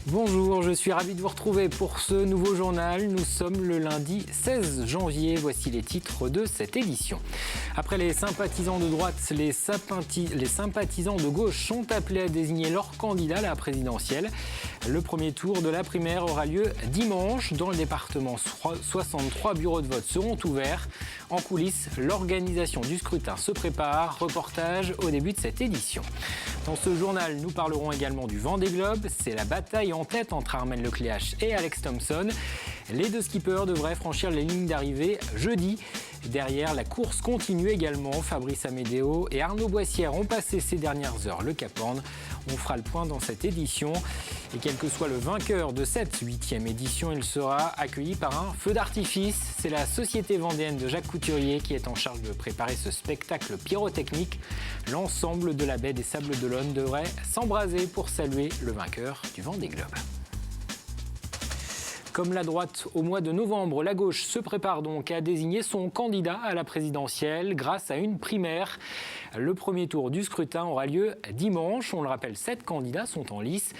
Bonjour, je suis ravi de vous retrouver pour ce nouveau journal. Nous sommes le lundi 16 janvier. Voici les titres de cette édition. Après les sympathisants de droite, les sympathisants de gauche sont appelés à désigner leur candidat à la présidentielle. Le premier tour de la primaire aura lieu dimanche. Dans le département, 63 bureaux de vote seront ouverts. En coulisses, l'organisation du scrutin se prépare. Reportage au début de cette édition. Dans ce journal, nous parlerons également du Vendée Globe. C'est la bataille en tête entre Armelle Lecléache et Alex Thompson. Les deux skippers devraient franchir les lignes d'arrivée jeudi. Derrière, la course continue également. Fabrice Amédéo et Arnaud Boissière ont passé ces dernières heures le Cap Horn. On fera le point dans cette édition. Et quel que soit le vainqueur de cette 8e édition, il sera accueilli par un feu d'artifice. C'est la société vendéenne de Jacques Couturier qui est en charge de préparer ce spectacle pyrotechnique. L'ensemble de la baie des Sables d'Olonne devrait s'embraser pour saluer le vainqueur du Vendée Globe. Comme la droite au mois de novembre, la gauche se prépare donc à désigner son candidat à la présidentielle grâce à une primaire. Le premier tour du scrutin aura lieu dimanche. On le rappelle, 7 candidats sont en lice.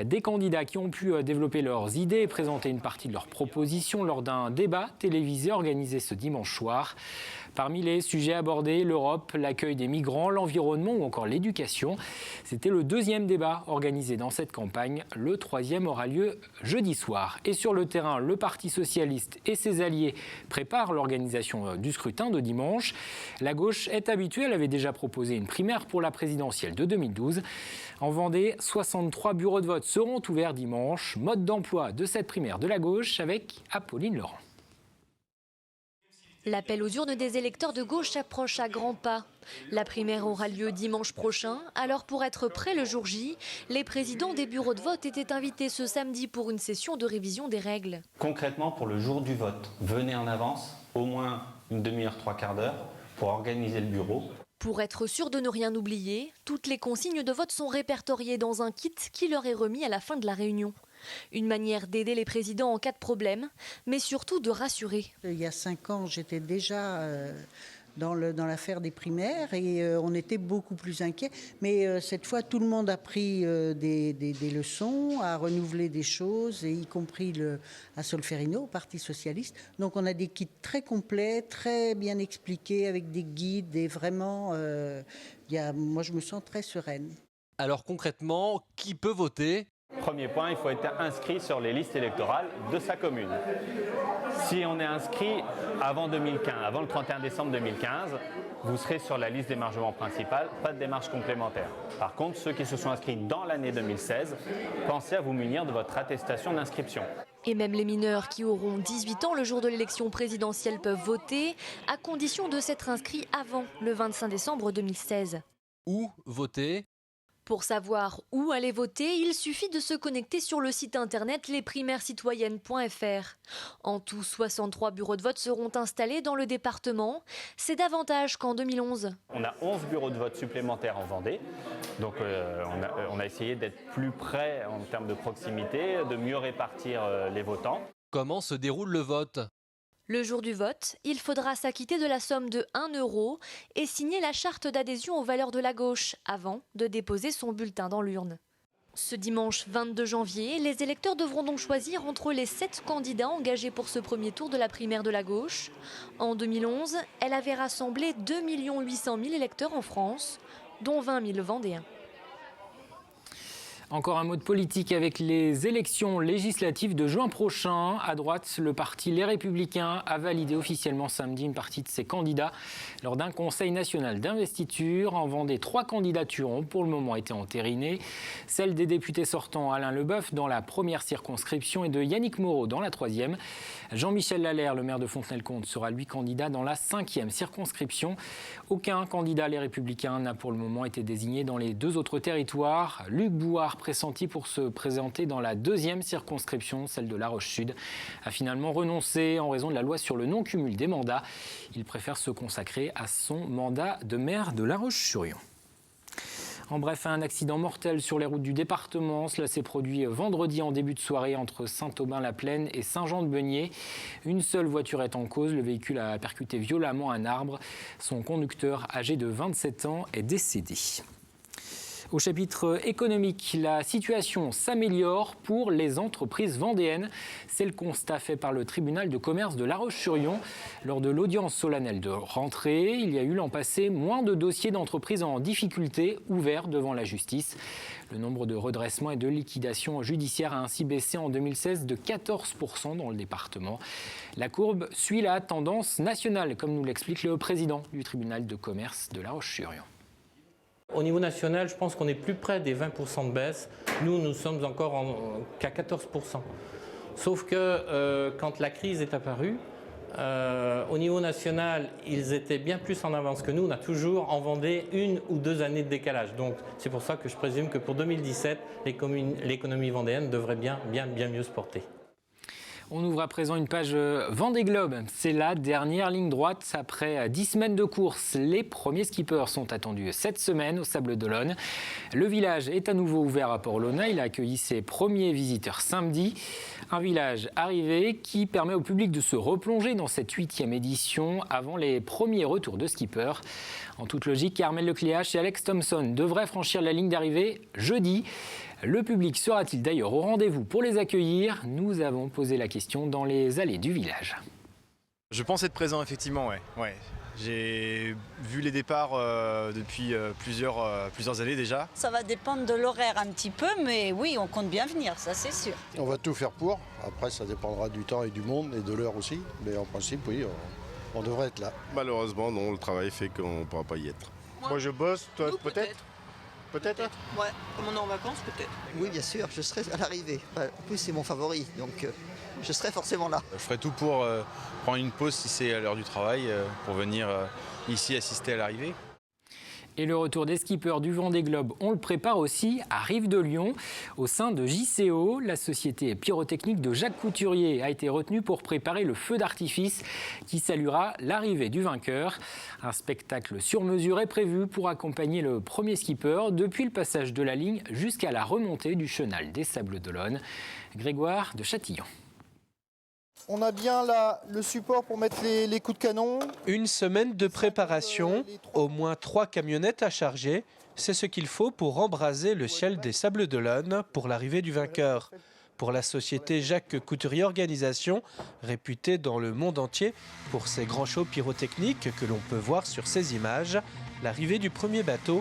Des candidats qui ont pu développer leurs idées et présenter une partie de leurs propositions lors d'un débat télévisé organisé ce dimanche soir. Parmi les sujets abordés, l'Europe, l'accueil des migrants, l'environnement ou encore l'éducation. C'était le 2e débat organisé dans cette campagne. Le 3e aura lieu jeudi soir. Et sur le terrain, le Parti socialiste et ses alliés préparent l'organisation du scrutin de dimanche. La gauche est habituée, elle avait déjà proposé une primaire pour la présidentielle de 2012. En Vendée, 63 bureaux de vote seront ouverts dimanche. Mode d'emploi de cette primaire de la gauche avec Apolline Laurent. L'appel aux urnes des électeurs de gauche approche à grands pas. La primaire aura lieu dimanche prochain. Alors pour être prêt le jour J, les présidents des bureaux de vote étaient invités ce samedi pour une session de révision des règles. Concrètement, pour le jour du vote, venez en avance, au moins une demi-heure, 3/4 d'heure, pour organiser le bureau. Pour être sûr de ne rien oublier, toutes les consignes de vote sont répertoriées dans un kit qui leur est remis à la fin de la réunion. Une manière d'aider les présidents en cas de problème, mais surtout de rassurer. Il y a 5 ans, j'étais déjà dans l'affaire des primaires et on était beaucoup plus inquiets. Mais cette fois, tout le monde a pris des leçons, a renouvelé des choses, et y compris à Solferino, au Parti socialiste. Donc on a des kits très complets, très bien expliqués, avec des guides, et vraiment, moi je me sens très sereine. Alors concrètement, qui peut voter ? Premier point, il faut être inscrit sur les listes électorales de sa commune. Si on est inscrit avant 2015, avant le 31 décembre 2015, vous serez sur la liste d'émargement principale, pas de démarche complémentaire. Par contre, ceux qui se sont inscrits dans l'année 2016, pensez à vous munir de votre attestation d'inscription. Et même les mineurs qui auront 18 ans le jour de l'élection présidentielle peuvent voter, à condition de s'être inscrits avant le 25 décembre 2016. Où voter ? Pour savoir où aller voter, il suffit de se connecter sur le site internet lesprimairесcitoyennes.fr. En tout, 63 bureaux de vote seront installés dans le département. C'est davantage qu'en 2011. On a 11 bureaux de vote supplémentaires en Vendée. Donc on a essayé d'être plus près en termes de proximité, de mieux répartir les votants. Comment se déroule le vote ? Le jour du vote, il faudra s'acquitter de la somme de 1 € et signer la charte d'adhésion aux valeurs de la gauche avant de déposer son bulletin dans l'urne. Ce dimanche 22 janvier, les électeurs devront donc choisir entre les 7 candidats engagés pour ce premier tour de la primaire de la gauche. En 2011, elle avait rassemblé 2 800 000 électeurs en France, dont 20 000 Vendéens. Encore un mot de politique avec les élections législatives de juin prochain. À droite, le parti Les Républicains a validé officiellement samedi une partie de ses candidats lors d'un conseil national d'investiture. En Vendée, 3 candidatures ont pour le moment été entérinées. Celle des députés sortants Alain Leboeuf dans la première circonscription et de Yannick Moreau dans la 3e. Jean-Michel Lalère, le maire de Fontenay-le-Comte, sera lui candidat dans la 5e circonscription. Aucun candidat Les Républicains n'a pour le moment été désigné dans les 2 autres territoires. Luc Bouard, pressenti pour se présenter dans la 2e circonscription, celle de La Roche-Sud, a finalement renoncé en raison de la loi sur le non-cumul des mandats. Il préfère se consacrer à son mandat de maire de La Roche-sur-Yon. En bref, un accident mortel sur les routes du département. Cela s'est produit vendredi en début de soirée entre Saint-Aubin-la-Plaine et Saint-Jean-de-Beugnier. Une seule voiture est en cause. Le véhicule a percuté violemment un arbre. Son conducteur, âgé de 27 ans, est décédé. Au chapitre économique, la situation s'améliore pour les entreprises vendéennes. C'est le constat fait par le tribunal de commerce de La Roche-sur-Yon. Lors de l'audience solennelle de rentrée, il y a eu l'an passé moins de dossiers d'entreprises en difficulté ouverts devant la justice. Le nombre de redressements et de liquidations judiciaires a ainsi baissé en 2016 de 14% dans le département. La courbe suit la tendance nationale, comme nous l'explique le président du tribunal de commerce de La Roche-sur-Yon. Au niveau national, je pense qu'on est plus près des 20% de baisse. Nous sommes encore qu'à 14%. Sauf que quand la crise est apparue, au niveau national, ils étaient bien plus en avance que nous. On a toujours en Vendée 1 ou 2 années de décalage. Donc c'est pour ça que je présume que pour 2017, l'économie vendéenne devrait bien mieux se porter. On ouvre à présent une page Vendée Globe. C'est la dernière ligne droite. Après 10 semaines de course, les premiers skippers sont attendus cette semaine au Sables-d'Olonne. Le village est à nouveau ouvert à Port-Olona. Il a accueilli ses premiers visiteurs samedi. Un village arrivé qui permet au public de se replonger dans cette 8e édition avant les premiers retours de skippers. En toute logique, Armel Lecléache et Alex Thompson devraient franchir la ligne d'arrivée jeudi. Le public sera-t-il d'ailleurs au rendez-vous pour les accueillir? Nous avons posé la question dans les allées du village. Je pense être présent, effectivement, ouais. J'ai vu les départs depuis plusieurs années déjà. Ça va dépendre de l'horaire un petit peu, mais oui, on compte bien venir, ça c'est sûr. On va tout faire pour. Après, ça dépendra du temps et du monde et de l'heure aussi. Mais en principe, oui, on devrait être là. Malheureusement, non, le travail fait qu'on ne pourra pas y être. Moi, je bosse, toi peut-être. Peut-être. Ouais, comme on est en vacances, peut-être. Oui, bien sûr, je serai à l'arrivée. En plus, c'est mon favori, donc je serai forcément là. Je ferai tout pour prendre une pause si c'est à l'heure du travail, pour venir ici assister à l'arrivée. Et le retour des skippers du Vendée Globe, on le prépare aussi à Rive-de-Lyon. Au sein de JCO, la société pyrotechnique de Jacques Couturier a été retenue pour préparer le feu d'artifice qui saluera l'arrivée du vainqueur. Un spectacle sur mesure est prévu pour accompagner le premier skipper depuis le passage de la ligne jusqu'à la remontée du chenal des Sables-d'Olonne. Grégoire de Châtillon. On a bien le support pour mettre les coups de canon. Une semaine de préparation, au moins 3 camionnettes à charger. C'est ce qu'il faut pour embraser le ciel des Sables-d'Olonne pour l'arrivée du vainqueur. Pour la société Jacques Couturier Organisation, réputée dans le monde entier pour ses grands shows pyrotechniques que l'on peut voir sur ces images, l'arrivée du premier bateau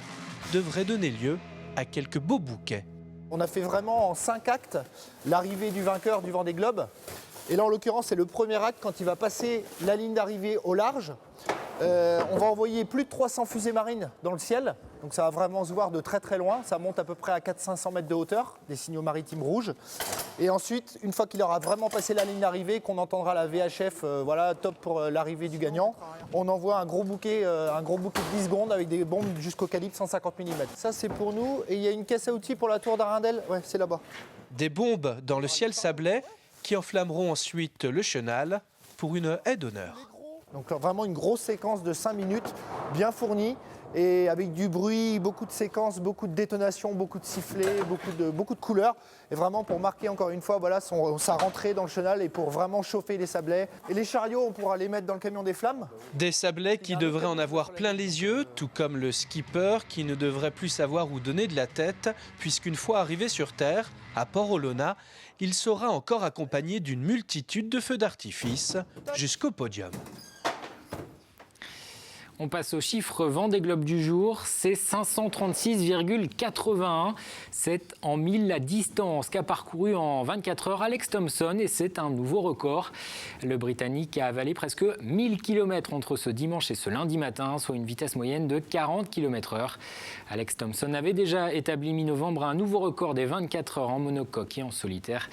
devrait donner lieu à quelques beaux bouquets. On a fait vraiment en 5 actes l'arrivée du vainqueur du Vendée Globe. Et là, en l'occurrence, c'est le premier acte quand il va passer la ligne d'arrivée au large. On va envoyer plus de 300 fusées marines dans le ciel. Donc ça va vraiment se voir de très très loin. Ça monte à peu près à 400-500 mètres de hauteur, des signaux maritimes rouges. Et ensuite, une fois qu'il aura vraiment passé la ligne d'arrivée, qu'on entendra la VHF, voilà, top pour l'arrivée du gagnant, on envoie un gros bouquet de 10 secondes avec des bombes jusqu'au calibre 150 mm. Ça, c'est pour nous. Et il y a une caisse à outils pour la tour d'Arundel. Ouais, c'est là-bas. Des bombes dans le ciel sablais qui enflammeront ensuite le chenal pour une haie d'honneur. Donc vraiment une grosse séquence de 5 minutes, bien fournie, et avec du bruit, beaucoup de séquences, beaucoup de détonations, beaucoup de sifflets, beaucoup de couleurs. Et vraiment pour marquer encore une fois voilà, sa rentrée dans le chenal et pour vraiment chauffer les sablets. Et les chariots, on pourra les mettre dans le camion des flammes. Des sablets qui devraient en avoir plein les yeux, tout comme le skipper qui ne devrait plus savoir où donner de la tête, puisqu'une fois arrivé sur terre, à Port-Olona, il sera encore accompagné d'une multitude de feux d'artifice jusqu'au podium. On passe au chiffre Vendée Globe du jour, c'est 536,81. C'est en 1000 la distance qu'a parcouru en 24 heures Alex Thompson et c'est un nouveau record. Le Britannique a avalé presque 1000 km entre ce dimanche et ce lundi matin, soit une vitesse moyenne de 40 km/h. Alex Thompson avait déjà établi mi-novembre un nouveau record des 24 heures en monocoque et en solitaire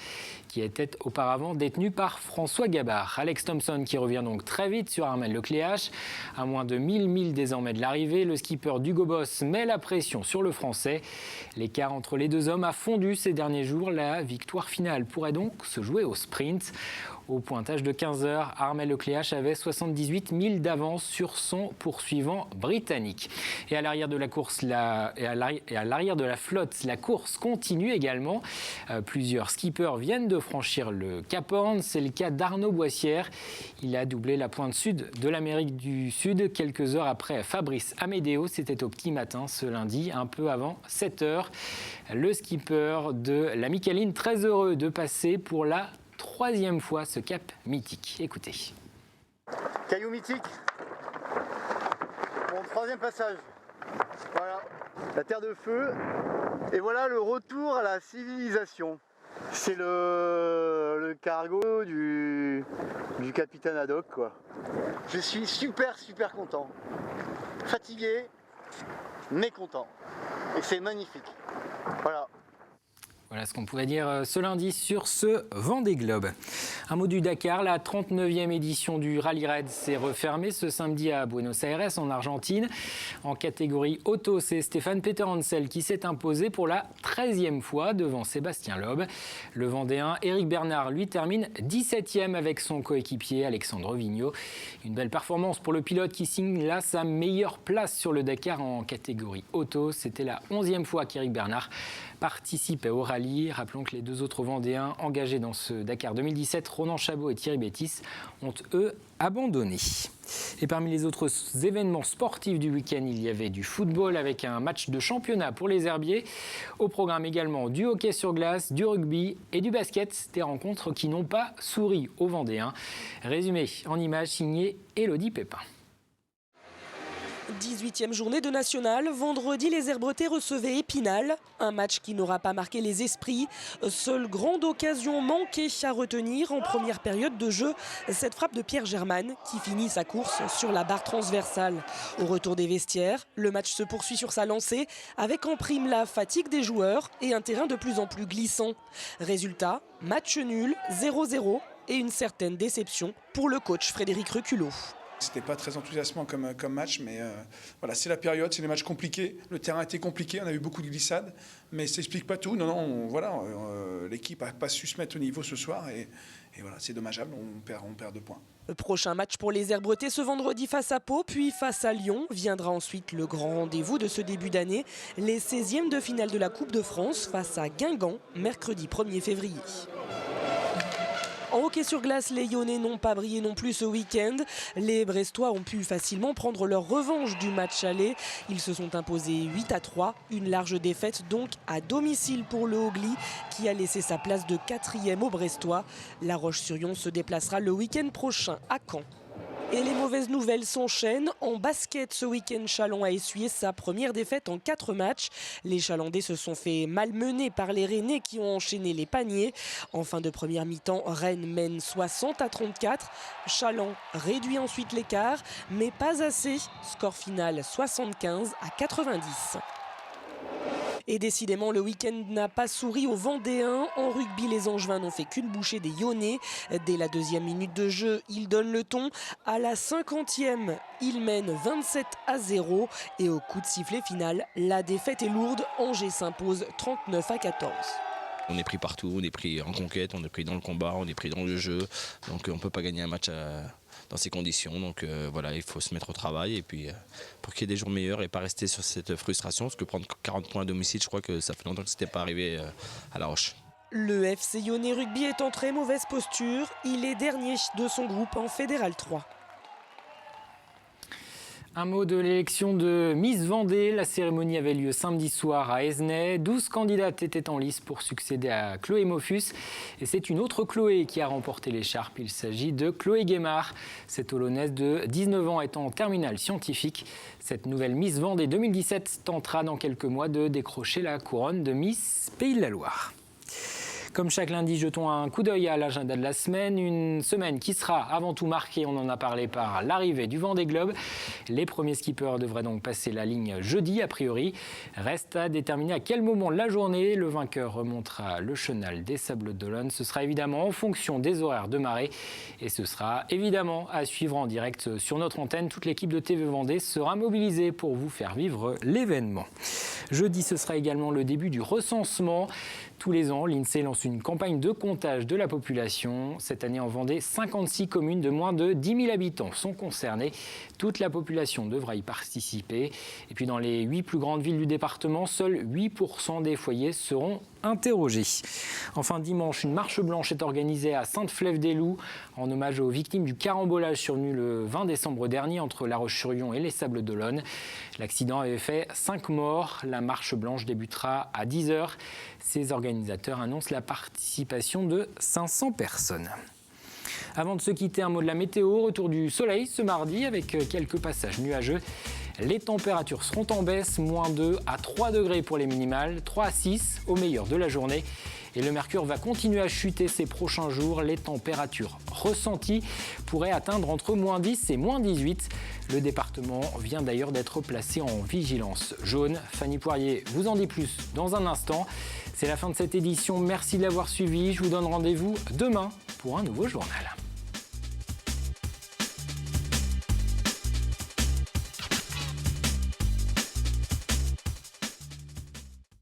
qui était auparavant détenu par François Gabard. Alex Thompson qui revient donc très vite sur Armel Lecléache. À moins de 1000 milles désormais de l'arrivée, le skipper d'Hugo Boss met la pression sur le Français. L'écart entre les deux hommes a fondu ces derniers jours. La victoire finale pourrait donc se jouer au sprint. Au pointage de 15h, Armel Lecléache avait 78 000 d'avance sur son poursuivant britannique. Et à l'arrière de la course, et à l'arrière de la flotte, la course continue également. Plusieurs skippers viennent de franchir le Cap Horn. C'est le cas d'Arnaud Boissière. Il a doublé la pointe sud de l'Amérique du Sud quelques heures après Fabrice Amédéo. C'était au petit matin ce lundi, un peu avant 7h. Le skipper de la Micaline, très heureux de passer pour la 3e fois ce cap mythique. Écoutez. Caillou mythique, mon 3e passage. Voilà, la terre de feu. Et voilà le retour à la civilisation. C'est le cargo du capitaine Haddock, quoi. Je suis super content. Fatigué, mais content. Et c'est magnifique. Voilà. Voilà ce qu'on pouvait dire ce lundi sur ce Vendée Globe. Un mot du Dakar, la 39e édition du Rallye Raid s'est refermée ce samedi à Buenos Aires en Argentine. En catégorie auto, c'est Stéphane Peter Hansel qui s'est imposé pour la 13e fois devant Sébastien Loeb. Le Vendéen Éric Bernard, lui, termine 17e avec son coéquipier Alexandre Vigneault. Une belle performance pour le pilote qui signe là sa meilleure place sur le Dakar en catégorie auto. C'était la 11e fois qu'Éric Bernard participait au rallye. Rappelons que les deux autres Vendéens engagés dans ce Dakar 2017, Ronan Chabot et Thierry Bétis, ont eux abandonné. Et parmi les autres événements sportifs du week-end, il y avait du football avec un match de championnat pour les herbiers. Au programme également du hockey sur glace, du rugby et du basket. Des rencontres qui n'ont pas souri aux Vendéens. Résumé en images signé Élodie Pépin. 18e journée de nationale, vendredi les Herbretais recevaient Épinal, un match qui n'aura pas marqué les esprits. Seule grande occasion manquée à retenir en première période de jeu, cette frappe de Pierre Germain qui finit sa course sur la barre transversale. Au retour des vestiaires, le match se poursuit sur sa lancée avec en prime la fatigue des joueurs et un terrain de plus en plus glissant. Résultat, match nul, 0-0 et une certaine déception pour le coach Frédéric Reculot. C'était pas très enthousiasmant comme match, mais voilà, c'est la période, c'est des matchs compliqués. Le terrain était compliqué, on a eu beaucoup de glissades, mais ça n'explique pas tout. L'équipe n'a pas su se mettre au niveau ce soir et voilà, c'est dommageable, on perd 2 points. Le prochain match pour les Herbretais ce vendredi face à Pau, puis face à Lyon. Viendra ensuite le grand rendez-vous de ce début d'année, les 16e de finale de la Coupe de France face à Guingamp, mercredi 1er février. En hockey sur glace, les Lyonnais n'ont pas brillé non plus ce week-end. Les Brestois ont pu facilement prendre leur revanche du match aller. Ils se sont imposés 8-3, une large défaite donc à domicile pour le Hogli qui a laissé sa place de 4e au Brestois. La Roche-sur-Yon se déplacera le week-end prochain à Caen. Et les mauvaises nouvelles s'enchaînent. En basket, ce week-end, Châlons a essuyé sa première défaite en 4 matchs. Les Chalandais se sont fait malmener par les Rennais qui ont enchaîné les paniers. En fin de première mi-temps, Rennes mène 60-34. Châlons réduit ensuite l'écart, mais pas assez. Score final 75-90. Et décidément, le week-end n'a pas souri aux Vendéens. En rugby, les Angevins n'ont fait qu'une bouchée des Lyonnais. Dès la 2e minute de jeu, ils donnent le ton. À la 50e, ils mènent 27-0. Et au coup de sifflet final, la défaite est lourde. Angers s'impose 39-14. On est pris partout, on est pris en conquête, on est pris dans le combat, on est pris dans le jeu. Donc on ne peut pas gagner un match dans ces conditions. Donc voilà, il faut se mettre au travail et puis pour qu'il y ait des jours meilleurs et pas rester sur cette frustration. Parce que prendre 40 points à domicile, je crois que ça fait longtemps que ce n'était pas arrivé à La Roche. Le FC Lyonnais Rugby est en très mauvaise posture. Il est dernier de son groupe en Fédéral 3. Un mot de l'élection de Miss Vendée. La cérémonie avait lieu samedi soir à Esnay. 12 candidates étaient en lice pour succéder à Chloé Mofus. Et c'est une autre Chloé qui a remporté l'écharpe. Il s'agit de Chloé Guémard. Cette Olonnaise de 19 ans est en terminale scientifique. Cette nouvelle Miss Vendée 2017 tentera dans quelques mois de décrocher la couronne de Miss Pays de la Loire. Comme chaque lundi, jetons un coup d'œil à l'agenda de la semaine. Une semaine qui sera avant tout marquée, on en a parlé, par l'arrivée du Vendée Globe. Les premiers skippers devraient donc passer la ligne jeudi, a priori. Reste à déterminer à quel moment de la journée le vainqueur remontera le chenal des Sables d'Olonne. Ce sera évidemment en fonction des horaires de marée. Et ce sera évidemment à suivre en direct sur notre antenne. Toute l'équipe de TV Vendée sera mobilisée pour vous faire vivre l'événement. Jeudi, ce sera également le début du recensement. Tous les ans, l'INSEE lance lance une campagne de comptage de la population. Cette année en Vendée, 56 communes de moins de 10 000 habitants sont concernées. Toute la population devra y participer. Et puis dans les 8 plus grandes villes du département, seuls 8% des foyers seront interrogés. Enfin, dimanche, une marche blanche est organisée à Sainte-Flève-des-Loups en hommage aux victimes du carambolage survenu le 20 décembre dernier entre La Roche-sur-Yon et les Sables-d'Olonne. L'accident avait fait 5 morts. La marche blanche débutera à 10h. Ses organisateurs annoncent la participation de 500 personnes. Avant de se quitter, un mot de la météo. Retour du soleil ce mardi avec quelques passages nuageux. Les températures seront en baisse, moins 2 à 3 degrés pour les minimales, 3 à 6 au meilleur de la journée. Et le mercure va continuer à chuter ces prochains jours. Les températures ressenties pourraient atteindre entre moins 10 et moins 18. Le département vient d'ailleurs d'être placé en vigilance jaune. Fanny Poirier vous en dit plus dans un instant. C'est la fin de cette édition. Merci de l'avoir suivi. Je vous donne rendez-vous demain pour un nouveau journal.